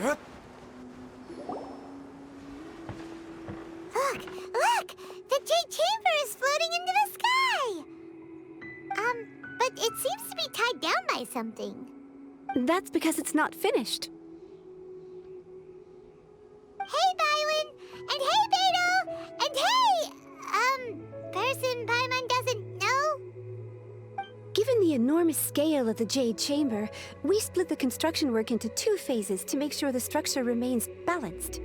Look! Look! The Jade Chamber is floating into the sky! But it seems to be tied down by something. That's because it's not finished. Hey, Bywin! And hey, Beto! And hey, person Paimon doesn't know? Given the enormous scale of the Jade Chamber, we split the construction work into 2 phases to make sure the structure remains balanced.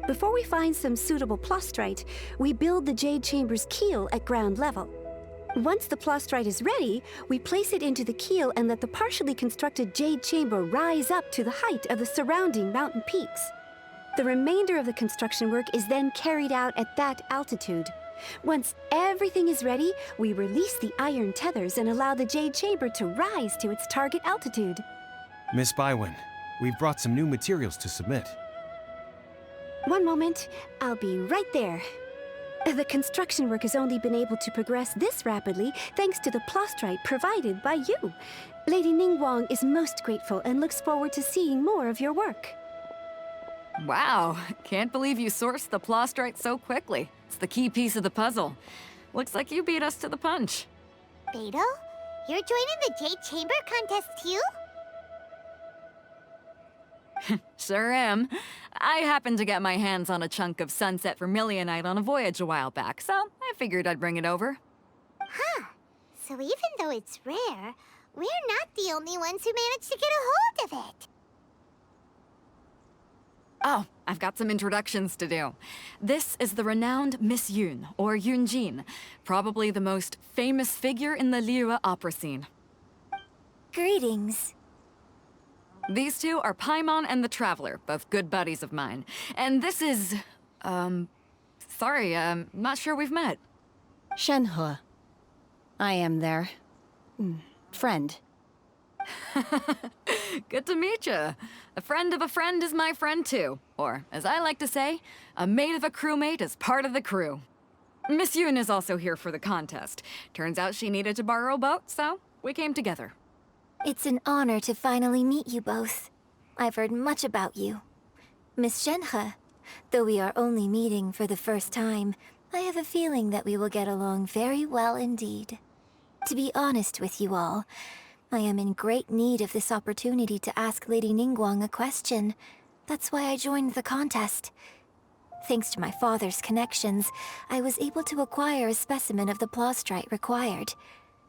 Before we find some suitable plastrite, we build the Jade Chamber's keel at ground level. Once the plastrite is ready, we place it into the keel and let the partially constructed Jade Chamber rise up to the height of the surrounding mountain peaks. The remainder of the construction work is then carried out at that altitude. Once everything is ready, we release the iron tethers and allow the Jade Chamber to rise to its target altitude. Miss Bywin, we've brought some new materials to submit. One moment, I'll be right there. The construction work has only been able to progress this rapidly thanks to the plastrite provided by you. Lady Ningguang is most grateful and looks forward to seeing more of your work. Wow, can't believe you sourced the plastrite so quickly. It's the key piece of the puzzle. Looks like you beat us to the punch. Beto? You're joining the Jade Chamber contest too? Sure am. I happened to get my hands on a chunk of sunset vermilionite on a voyage a while back, so I figured I'd bring it over. Huh. So even though it's rare, we're not the only ones who managed to get a hold of it. Oh, I've got some introductions to do. This is the renowned Miss Yoon, or Yoonjin, probably the most famous figure in the Liyue opera scene. Greetings. These two are Paimon and the Traveler, both good buddies of mine. And this is... sorry, not sure we've met. Shenhe. I am their... friend. Good to meet you. A friend of a friend is my friend too. Or, as I like to say, a mate of a crewmate is part of the crew. Miss Yoon is also here for the contest. Turns out she needed to borrow a boat, so we came together. It's an honor to finally meet you both. I've heard much about you. Miss Shenhe, though we are only meeting for the first time, I have a feeling that we will get along very well indeed. To be honest with you all, I am in great need of this opportunity to ask Lady Ningguang a question. That's why I joined the contest. Thanks to my father's connections, I was able to acquire a specimen of the plastrite required.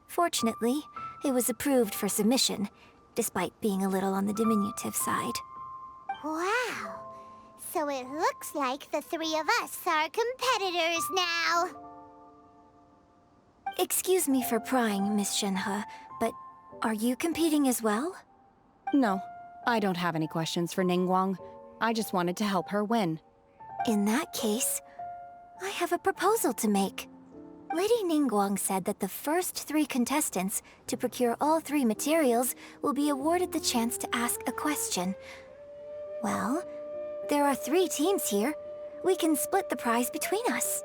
Fortunately, it was approved for submission, despite being a little on the diminutive side. Wow! So it looks like the 3 of us are competitors now! Excuse me for prying, Miss Shenhe, but are you competing as well? No, I don't have any questions for Ningguang. I just wanted to help her win. In that case, I have a proposal to make. Lady Ningguang said that the first 3 contestants to procure all 3 materials will be awarded the chance to ask a question. Well, there are 3 teams here. We can split the prize between us.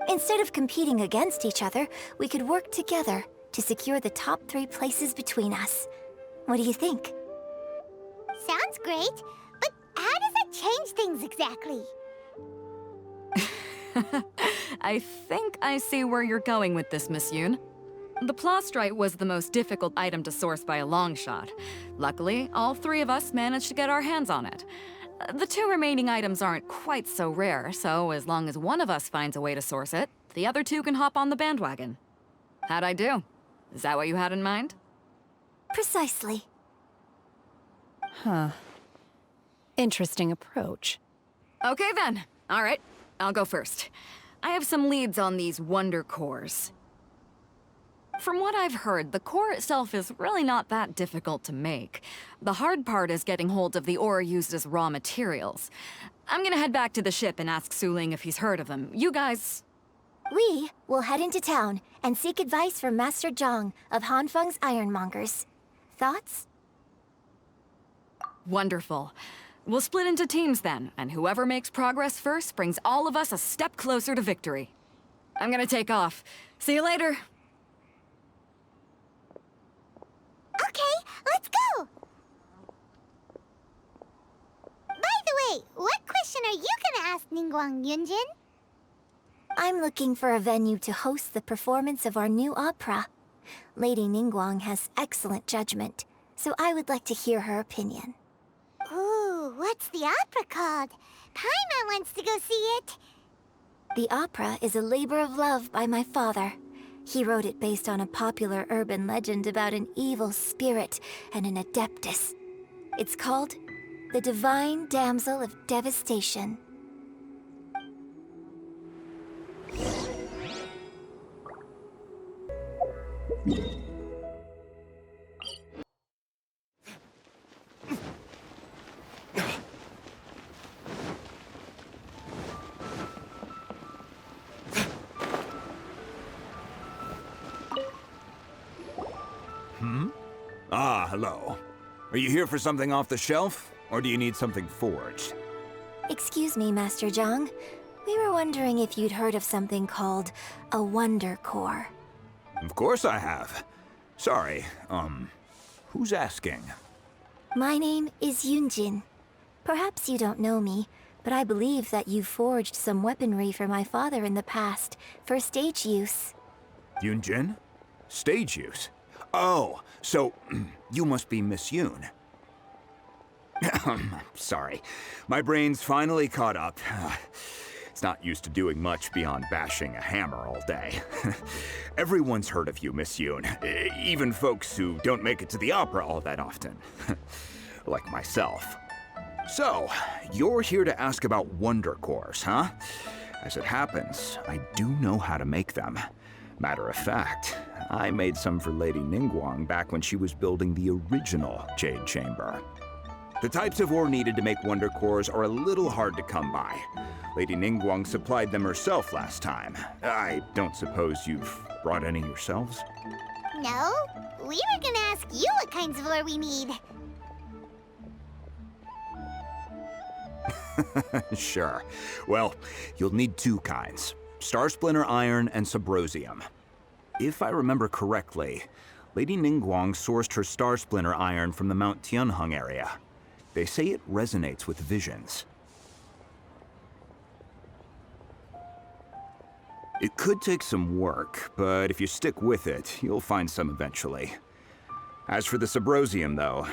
Instead of competing against each other, we could work together to secure the top 3 places between us. What do you think? Sounds great, but how does that change things exactly? I think I see where you're going with this, Miss Yoon. The plastrite was the most difficult item to source by a long shot. Luckily, all 3 of us managed to get our hands on it. The 2 remaining items aren't quite so rare, so as long as one of us finds a way to source it, the other 2 can hop on the bandwagon. How'd I do? Is that what you had in mind? Precisely. Huh. Interesting approach. Okay then. All right, I'll go first. I have some leads on these wonder cores. From what I've heard, the core itself is really not that difficult to make. The hard part is getting hold of the ore used as raw materials. I'm gonna head back to the ship and ask Suling if he's heard of them. You guys... We will head into town and seek advice from Master Zhang of Hanfeng's Ironmongers. Thoughts? Wonderful. We'll split into teams then, and whoever makes progress first brings all of us a step closer to victory. I'm gonna take off. See you later. Okay, let's go! Right, what question are you gonna ask Ningguang, Yunjin? I'm looking for a venue to host the performance of our new opera. Lady Ningguang has excellent judgment, so I would like to hear her opinion. Ooh, what's the opera called? Paimon wants to go see it. The opera is a labor of love by my father. He wrote it based on a popular urban legend about an evil spirit and an adeptus. It's called The Divine Damsel of Devastation. Ah, hello. Are you here for something off the shelf, or do you need something forged? Excuse me, Master Zhang. We were wondering if you'd heard of something called a Wonder Core. Of course I have. Sorry, who's asking? My name is Yunjin. Perhaps you don't know me, but I believe that you forged some weaponry for my father in the past, for stage use. Yunjin? Stage use? Oh, so you must be Miss Yoon. Sorry, my brain's finally caught up. It's not used to doing much beyond bashing a hammer all day. Everyone's heard of you, Miss Yoon. Even folks who don't make it to the opera all that often. Like myself. So, you're here to ask about Wonder Cores, huh? As it happens, I do know how to make them. Matter of fact, I made some for Lady Ningguang back when she was building the original Jade Chamber. The types of ore needed to make Wonder Cores are a little hard to come by. Lady Ningguang supplied them herself last time. I don't suppose you've brought any yourselves? No, we were gonna ask you what kinds of ore we need. Sure. Well, you'll need two kinds. Star Splinter Iron and Subrosium. If I remember correctly, Lady Ningguang sourced her Star Splinter Iron from the Mount Tianheng area. They say it resonates with visions. It could take some work, but if you stick with it, you'll find some eventually. As for the Subrosium, though,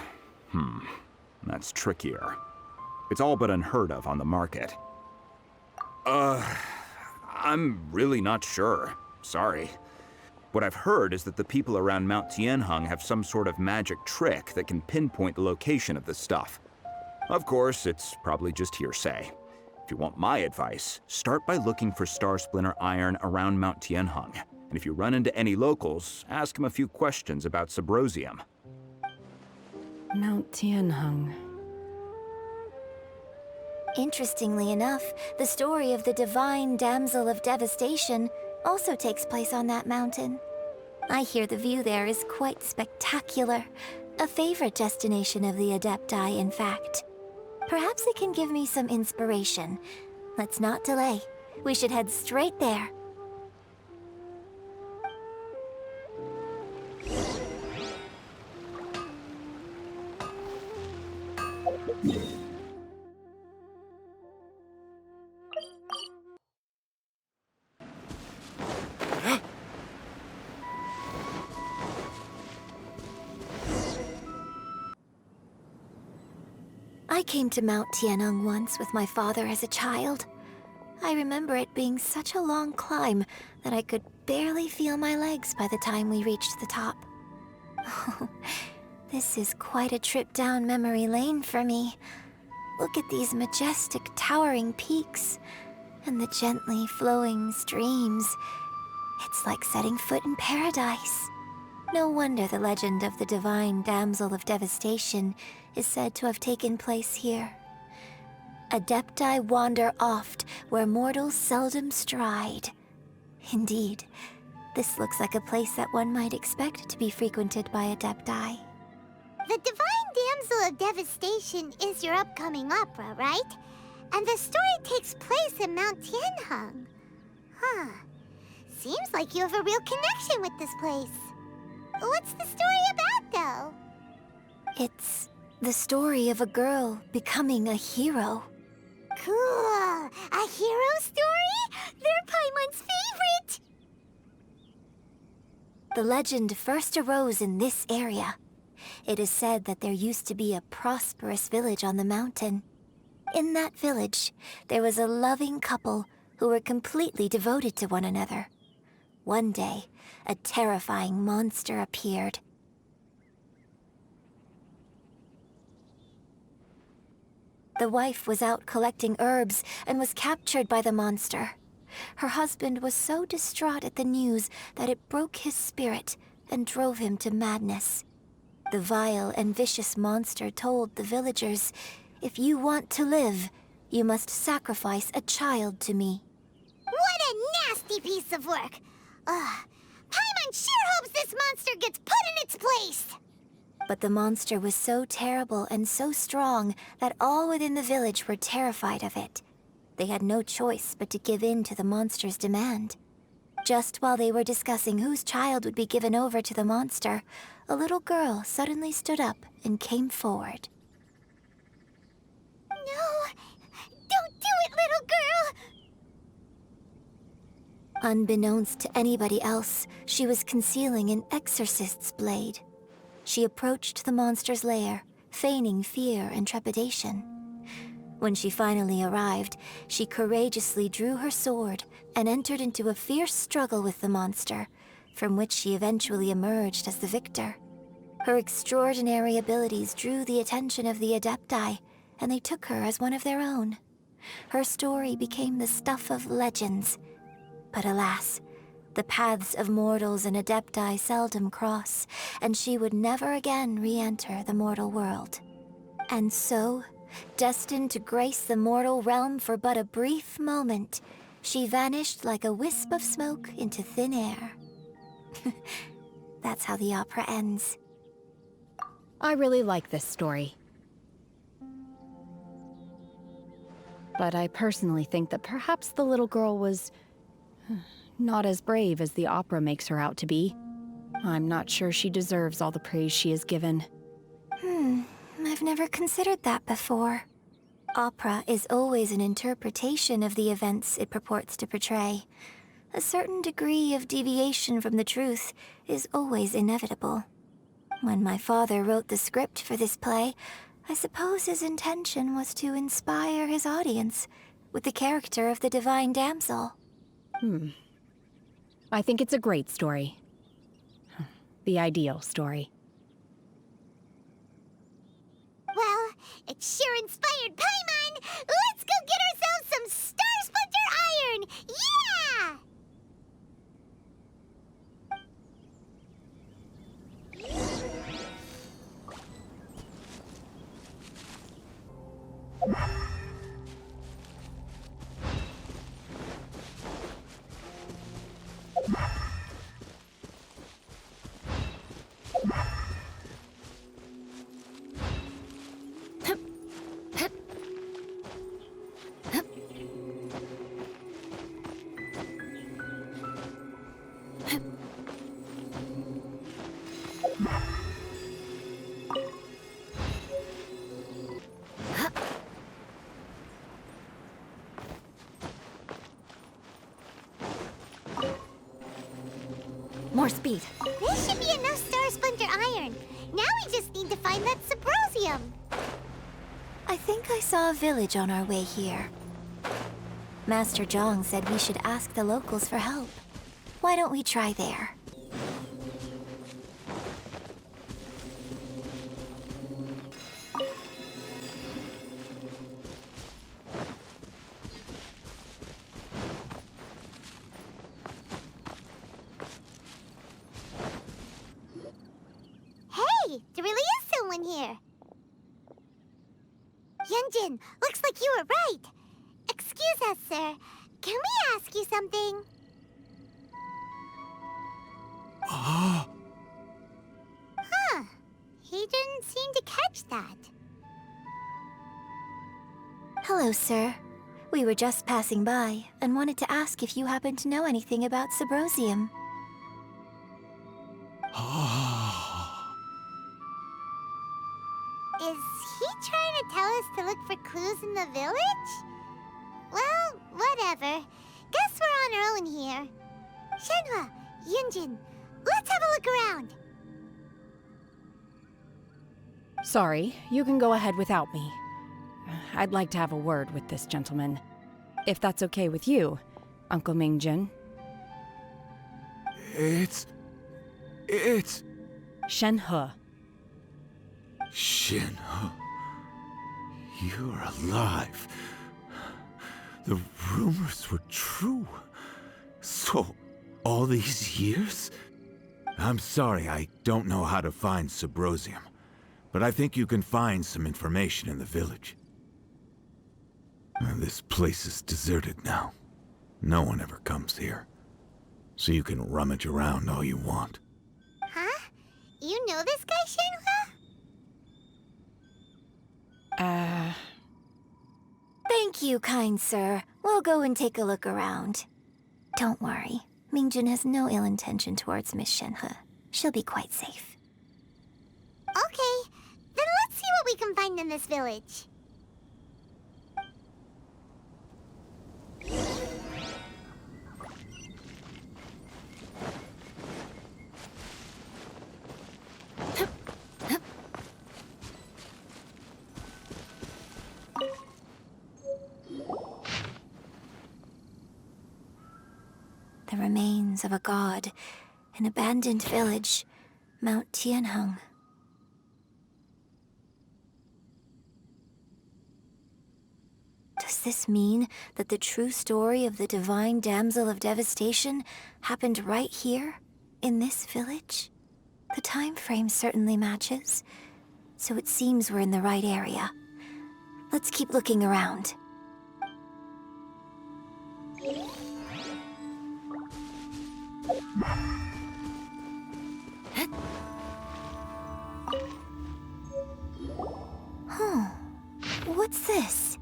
that's trickier. It's all but unheard of on the market. I'm really not sure. Sorry. What I've heard is that the people around Mount Tianheng have some sort of magic trick that can pinpoint the location of the stuff. Of course, it's probably just hearsay. If you want my advice, start by looking for Star Splinter Iron around Mount Tianheng. And if you run into any locals, ask them a few questions about Subrosium. Mount Tianheng. Interestingly enough, the story of the Divine Damsel of Devastation also takes place on that mountain. I hear the view there is quite spectacular. A favorite destination of the Adepti, in fact. Perhaps it can give me some inspiration. Let's not delay. We should head straight there. I came to Mount Tianheng once with my father as a child. I remember it being such a long climb that I could barely feel my legs by the time we reached the top. Oh, this is quite a trip down memory lane for me. Look at these majestic, towering peaks, and the gently flowing streams. It's like setting foot in paradise. No wonder the legend of the Divine Damsel of Devastation is said to have taken place here. Adepti wander oft where mortals seldom stride. Indeed, this looks like a place that one might expect to be frequented by Adepti. The Divine Damsel of Devastation is your upcoming opera, right? And the story takes place in Mount Tianheng. Huh. Seems like you have a real connection with this place. What's the story about, though? It's the story of a girl becoming a hero. Cool! A hero story? They're Paimon's favorite! The legend first arose in this area. It is said that there used to be a prosperous village on the mountain. In that village, there was a loving couple who were completely devoted to one another. One day, a terrifying monster appeared. The wife was out collecting herbs and was captured by the monster. Her husband was so distraught at the news that it broke his spirit and drove him to madness. The vile and vicious monster told the villagers, "If you want to live, you must sacrifice a child to me." What a nasty piece of work! Ugh. Paimon sure hopes this monster gets put in its place! But the monster was so terrible and so strong that all within the village were terrified of it. They had no choice but to give in to the monster's demand. Just while they were discussing whose child would be given over to the monster, a little girl suddenly stood up and came forward. No! Don't do it, little girl! Unbeknownst to anybody else, she was concealing an exorcist's blade. She approached the monster's lair, feigning fear and trepidation. When she finally arrived, she courageously drew her sword and entered into a fierce struggle with the monster, from which she eventually emerged as the victor. Her extraordinary abilities drew the attention of the Adepti, and they took her as one of their own. Her story became the stuff of legends. But alas, the paths of mortals and Adepti seldom cross, and she would never again re-enter the mortal world. And so, destined to grace the mortal realm for but a brief moment, she vanished like a wisp of smoke into thin air. That's how the opera ends. I really like this story. But I personally think that perhaps the little girl was not as brave as the opera makes her out to be. I'm not sure she deserves all the praise she is given. I've never considered that before. Opera is always an interpretation of the events it purports to portray. A certain degree of deviation from the truth is always inevitable. When my father wrote the script for this play, I suppose his intention was to inspire his audience with the character of the divine damsel. I think it's a great story. The ideal story. Well, it sure inspired Paimon! Let's go get ourselves some Star Splinter Iron! Yeah! More speed. This should be enough Star Splinter Iron. Now we just need to find that Subrosium. I think I saw a village on our way here. Master Zhang said we should ask the locals for help. Why don't we try there? Hey, there really is someone here. Yunjin, looks like you were right. Excuse us, sir. Can we ask you something? Huh. He didn't seem to catch that. Hello, sir. We were just passing by and wanted to ask if you happen to know anything about Subrosium. Is he trying to tell us to look for clues in the village? Well, whatever. Guess we're on our own here. Shenhua, Yunjin, let's have a look around. Sorry, you can go ahead without me. I'd like to have a word with this gentleman. If that's okay with you, Uncle Mingjin. It's... Shenhe. Shenhe. You're alive. The rumors were true. So, all these years? I'm sorry, I don't know how to find Subrosium, but I think you can find some information in the village. This place is deserted now. No one ever comes here. So you can rummage around all you want. Huh? You know this guy, Shenhua? Thank you, kind sir. We'll go and take a look around. Don't worry. Mingjin has no ill intention towards Miss Shenhe. She'll be quite safe. Okay, then let's see what we can find in this village. The remains of a god, an abandoned village, Mount Tianheng. Does this mean that the true story of the divine damsel of devastation happened right here, in this village? The time frame certainly matches, so it seems we're in the right area. Let's keep looking around. Huh. What's this?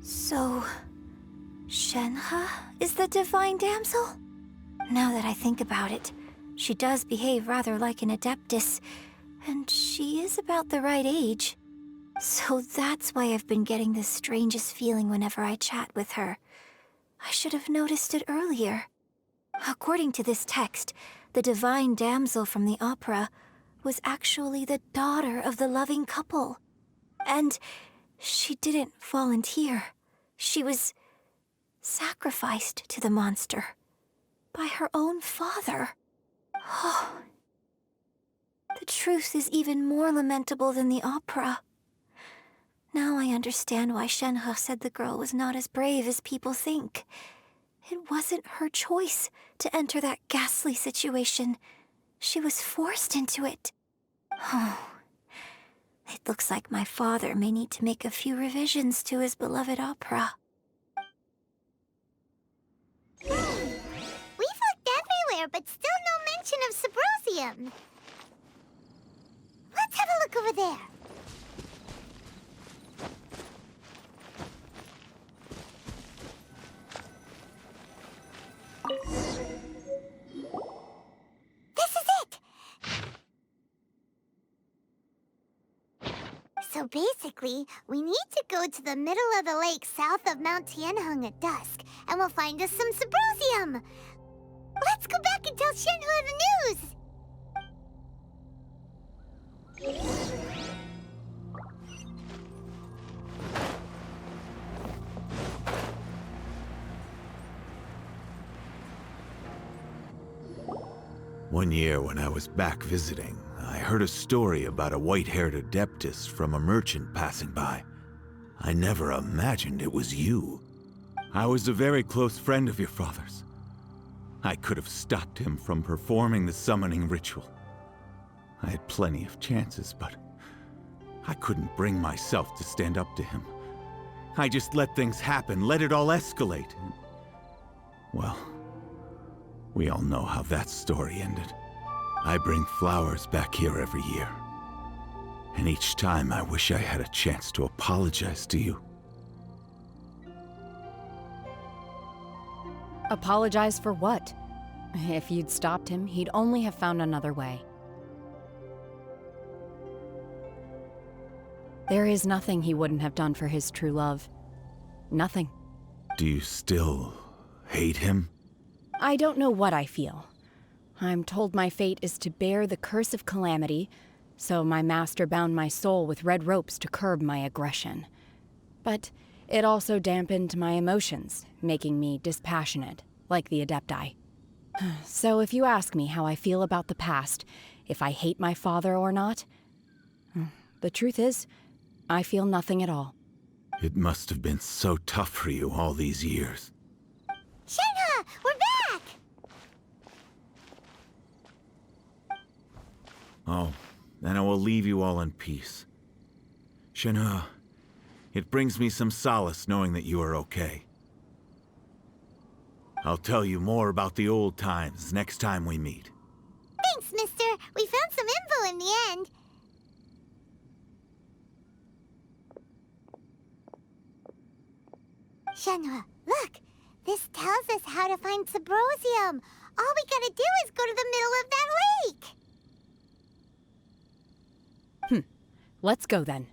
So, Shenhe is the divine damsel? Now that I think about it, she does behave rather like an adeptus, and she is about the right age. So that's why I've been getting the strangest feeling whenever I chat with her. I should have noticed it earlier. According to this text, the divine damsel from the opera was actually the daughter of the loving couple. And she didn't volunteer. She was sacrificed to the monster by her own father. Oh. The truth is even more lamentable than the opera. Now I understand why Shenhe said the girl was not as brave as people think. It wasn't her choice to enter that ghastly situation. She was forced into it. Oh. It looks like my father may need to make a few revisions to his beloved opera. We've looked everywhere, but still no mention of Subrosium. Let's have a look over there. This is it! So basically, we need to go to the middle of the lake south of Mount Tianheng at dusk, and we'll find us some Subrosium! Let's go back and tell Shenhua the news! One year when I was back visiting, I heard a story about a white-haired adeptus from a merchant passing by. I never imagined it was you. I was a very close friend of your father's. I could have stopped him from performing the summoning ritual. I had plenty of chances, but I couldn't bring myself to stand up to him. I just let things happen, let it all escalate. Well, we all know how that story ended. I bring flowers back here every year. And each time I wish I had a chance to apologize to you. Apologize for what? If you'd stopped him, he'd only have found another way. There is nothing he wouldn't have done for his true love. Nothing. Do you still hate him? I don't know what I feel. I'm told my fate is to bear the curse of calamity, so my master bound my soul with red ropes to curb my aggression. But it also dampened my emotions, making me dispassionate, like the Adepti. So if you ask me how I feel about the past, if I hate my father or not, the truth is, I feel nothing at all. It must have been so tough for you all these years. Shenhe, we're back! Oh, then I will leave you all in peace. Shenhe, it brings me some solace knowing that you are okay. I'll tell you more about the old times next time we meet. Thanks, mister. We found some info in the end. Shenhe, look! This tells us how to find Subrosium. All we gotta do is go to the middle of that lake! Let's go then.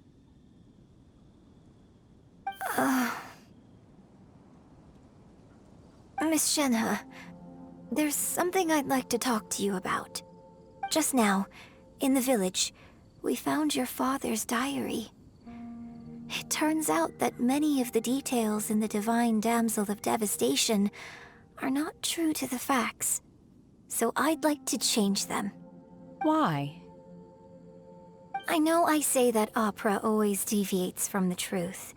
Miss Shenhe, there's something I'd like to talk to you about. Just now, in the village, we found your father's diary. It turns out that many of the details in the Divine Damsel of Devastation are not true to the facts. So I'd like to change them. Why? I know I say that opera always deviates from the truth,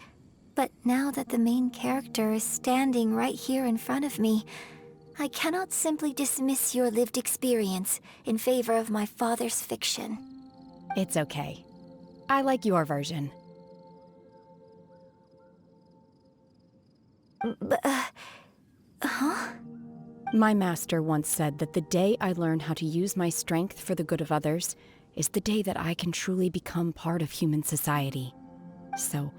but now that the main character is standing right here in front of me, I cannot simply dismiss your lived experience in favor of my father's fiction. It's okay. I like your version. My master once said that the day I learn how to use my strength for the good of others is the day that I can truly become part of human society. So,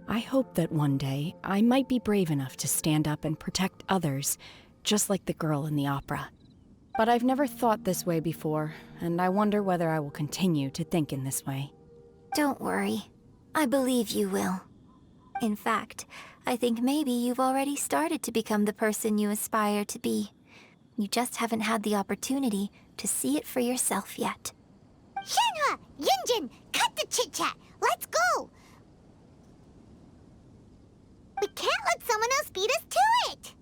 I hope that one day I might be brave enough to stand up and protect others, just like the girl in the opera. But I've never thought this way before, and I wonder whether I will continue to think in this way. Don't worry. I believe you will. In fact, I think maybe you've already started to become the person you aspire to be. You just haven't had the opportunity to see it for yourself yet. Shenhe! Yunjin! Cut the chit-chat! Let's go! We can't let someone else beat us to it!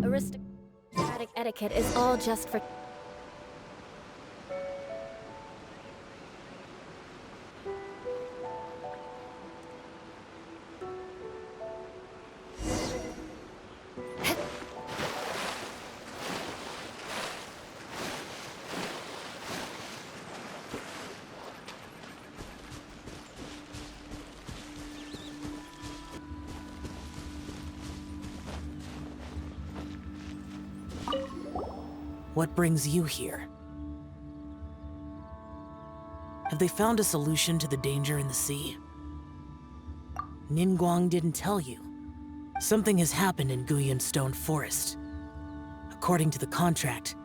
Aristocratic etiquette is all just for... What brings you here? Have they found a solution to the danger in the sea? Ningguang didn't tell you. Something has happened in Guyan Stone Forest. According to the contract,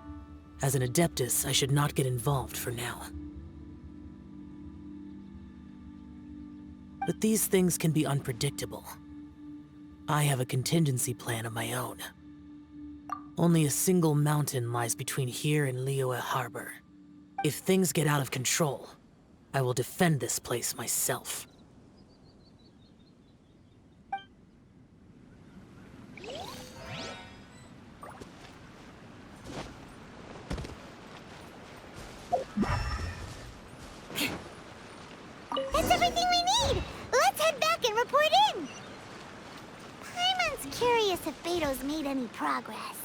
as an Adeptus, I should not get involved for now. But these things can be unpredictable. I have a contingency plan of my own. Only a single mountain lies between here and Liyue Harbor. If things get out of control, I will defend this place myself. Passado's made any progress.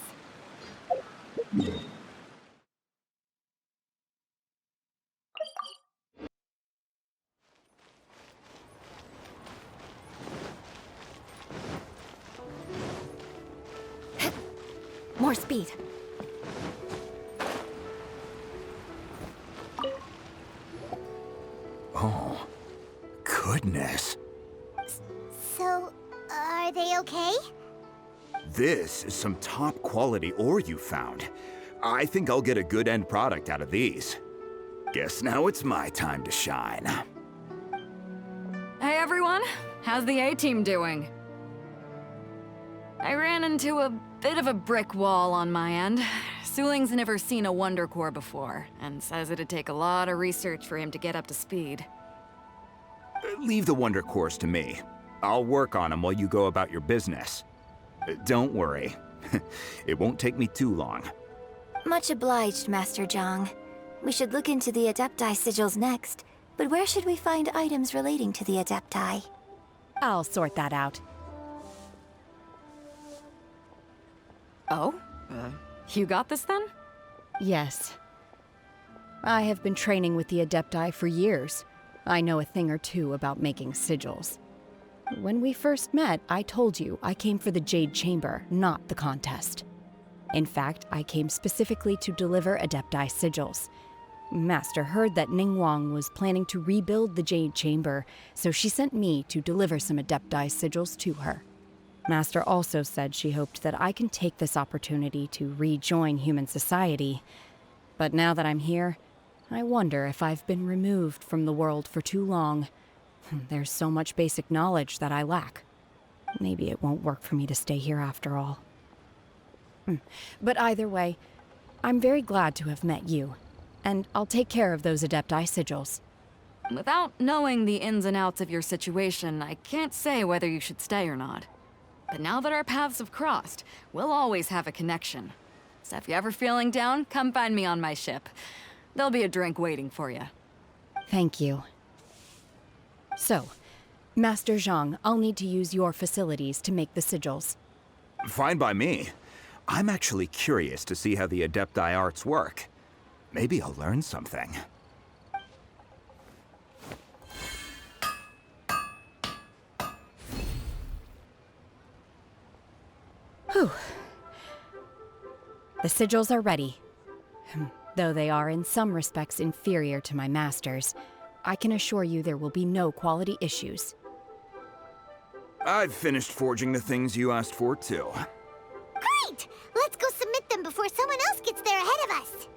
More speed. Oh, goodness. So, are they okay? This is some top quality ore you found. I think I'll get a good end product out of these. Guess now it's my time to shine. Hey everyone, how's the A-team doing? I ran into a bit of a brick wall on my end. Suling's never seen a Wonder Core before, and says it'd take a lot of research for him to get up to speed. Leave the Wonder Cores to me. I'll work on them while you go about your business. Don't worry. It won't take me too long. Much obliged, Master Zhang. We should look into the Adepti sigils next, but where should we find items relating to the Adepti? I'll sort that out. Oh? You got this then? Yes. I have been training with the Adepti for years. I know a thing or two about making sigils. When we first met, I told you I came for the Jade Chamber, not the contest. In fact, I came specifically to deliver Adepti sigils. Master heard that Ningguang was planning to rebuild the Jade Chamber, so she sent me to deliver some Adepti sigils to her. Master also said she hoped that I can take this opportunity to rejoin human society. But now that I'm here, I wonder if I've been removed from the world for too long. There's so much basic knowledge that I lack. Maybe it won't work for me to stay here after all. But either way, I'm very glad to have met you, and I'll take care of those Adepti sigils. Without knowing the ins and outs of your situation, I can't say whether you should stay or not. But now that our paths have crossed, we'll always have a connection. So if you're ever feeling down, come find me on my ship. There'll be a drink waiting for you. Thank you. So, Master Zhang, I'll need to use your facilities to make the sigils. Fine by me. I'm actually curious to see how the Adepti arts work. Maybe I'll learn something. Whew. The sigils are ready. Though they are in some respects inferior to my master's, I can assure you there will be no quality issues. I've finished forging the things you asked for, too. Great! Let's go submit them before someone else gets there ahead of us.